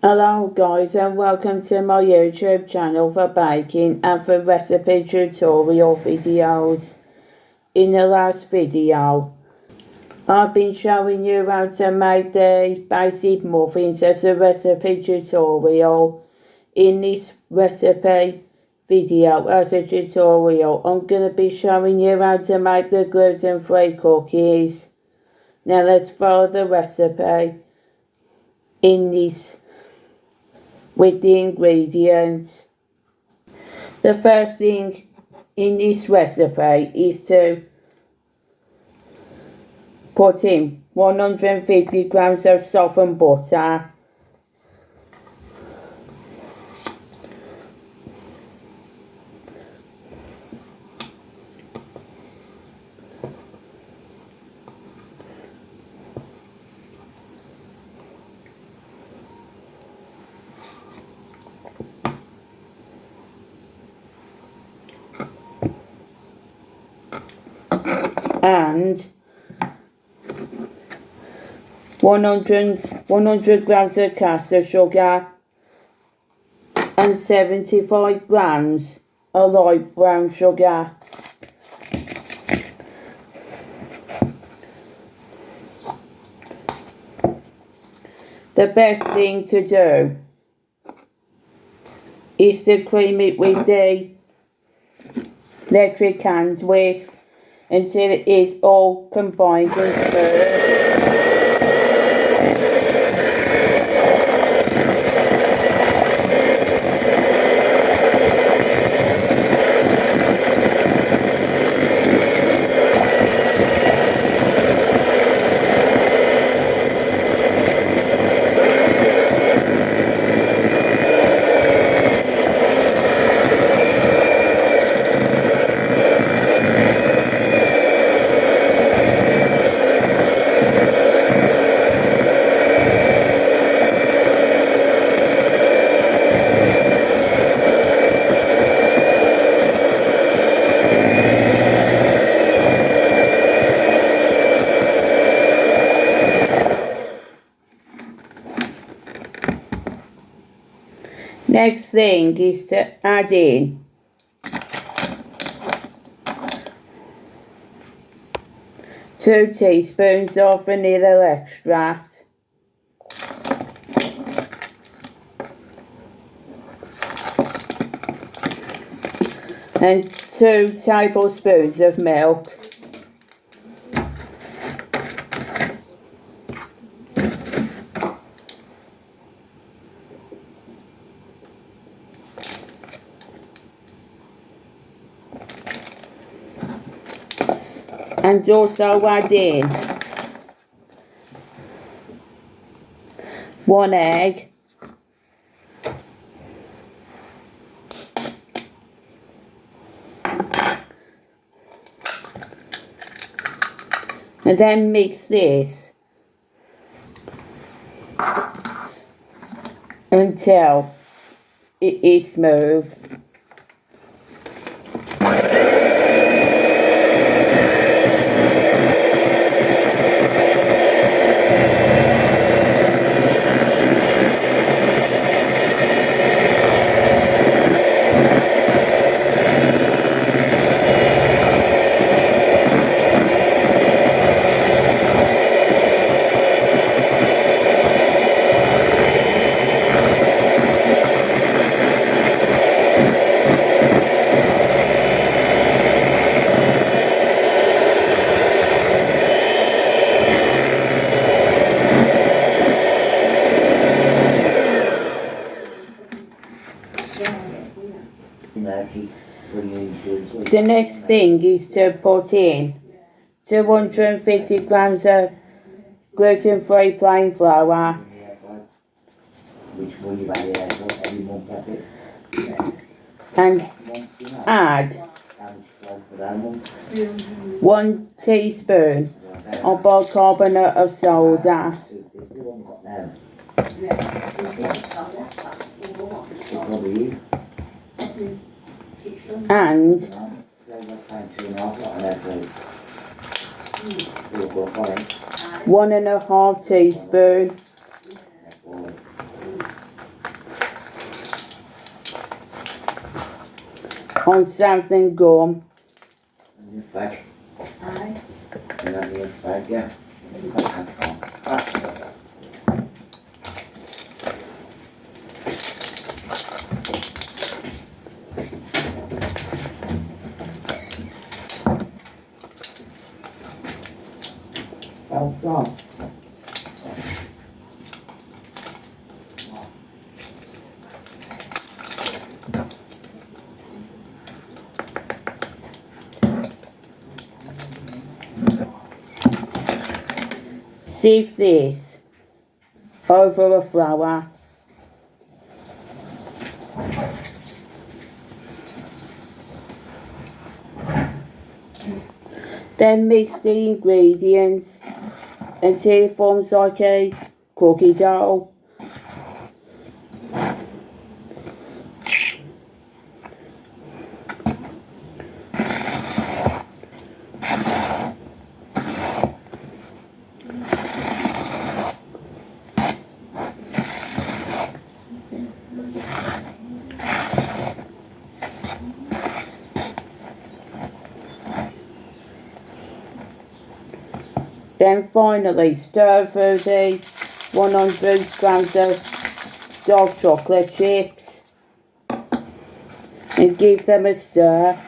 Hello guys and welcome to my YouTube channel for baking and for recipe tutorial videos. In the last video I've been showing you how to make the basic muffins as a recipe tutorial. In this recipe video as a tutorial I'm going to be showing you how to make the gluten-free cookies. Now let's follow the recipe in this with the ingredients. The first thing in this recipe is to put in 150 grams of softened butter, and 100 grams of caster sugar and 75 grams of light brown sugar. The best thing to do is to cream it with the electric hand whisk until it is all combined and smooth. Next thing is to add in 2 teaspoons of vanilla extract, and 2 tablespoons of milk. And also add in 1 egg, and then mix this until it is smooth. The next thing is to put in 250 grams of gluten-free plain flour and add 1 teaspoon of bicarbonate of soda and 1.5 teaspoons on Xanthan Gum. Sieve this over a flour. Then mix the ingredients until it forms like a cookie dough. Then finally stir through the 100 grams of dark chocolate chips and give them a stir.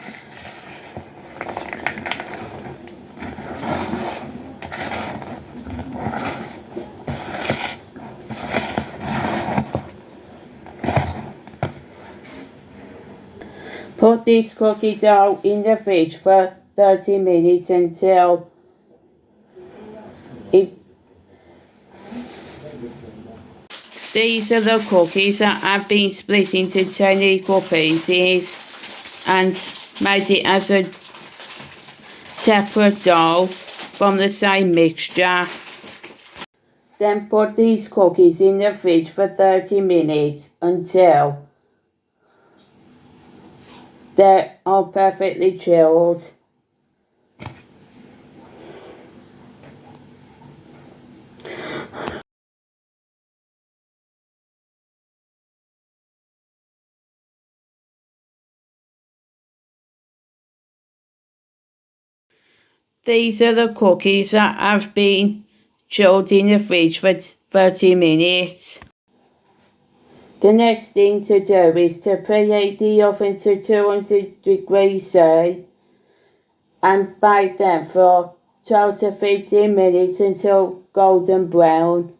Put this cookie dough in the fridge for 30 minutes until these are the cookies that have been split into 10 equal pieces and made it as a separate dough from the same mixture. Then put these cookies in the fridge for 30 minutes until they are perfectly chilled. These are the cookies that have been chilled in the fridge for 30 minutes. The next thing to do is to preheat the oven to 200 degrees C and bake them for 12 to 15 minutes until golden brown,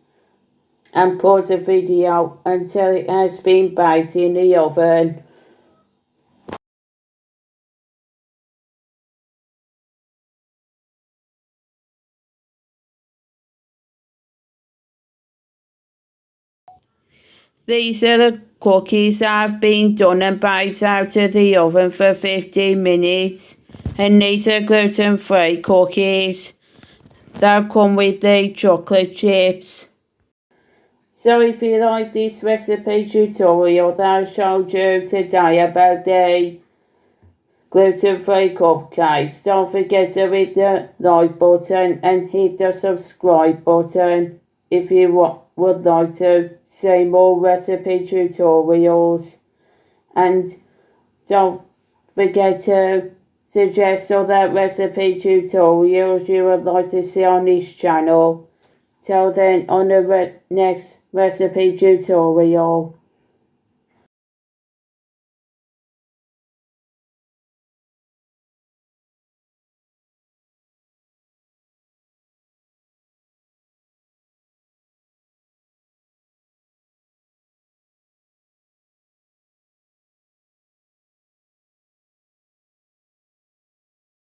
and pause the video until it has been baked in the oven. These are the cookies that have been done and baked out of the oven for 15 minutes. And these are gluten-free cookies. They'll come with the chocolate chips. So if you like this recipe tutorial that I showed you today about the gluten-free cupcakes, don't forget to hit the like button and hit the subscribe button if you would like to see more recipe tutorials. And don't forget to suggest other recipe tutorials you would like to see on this channel. Till then, on the next recipe tutorial.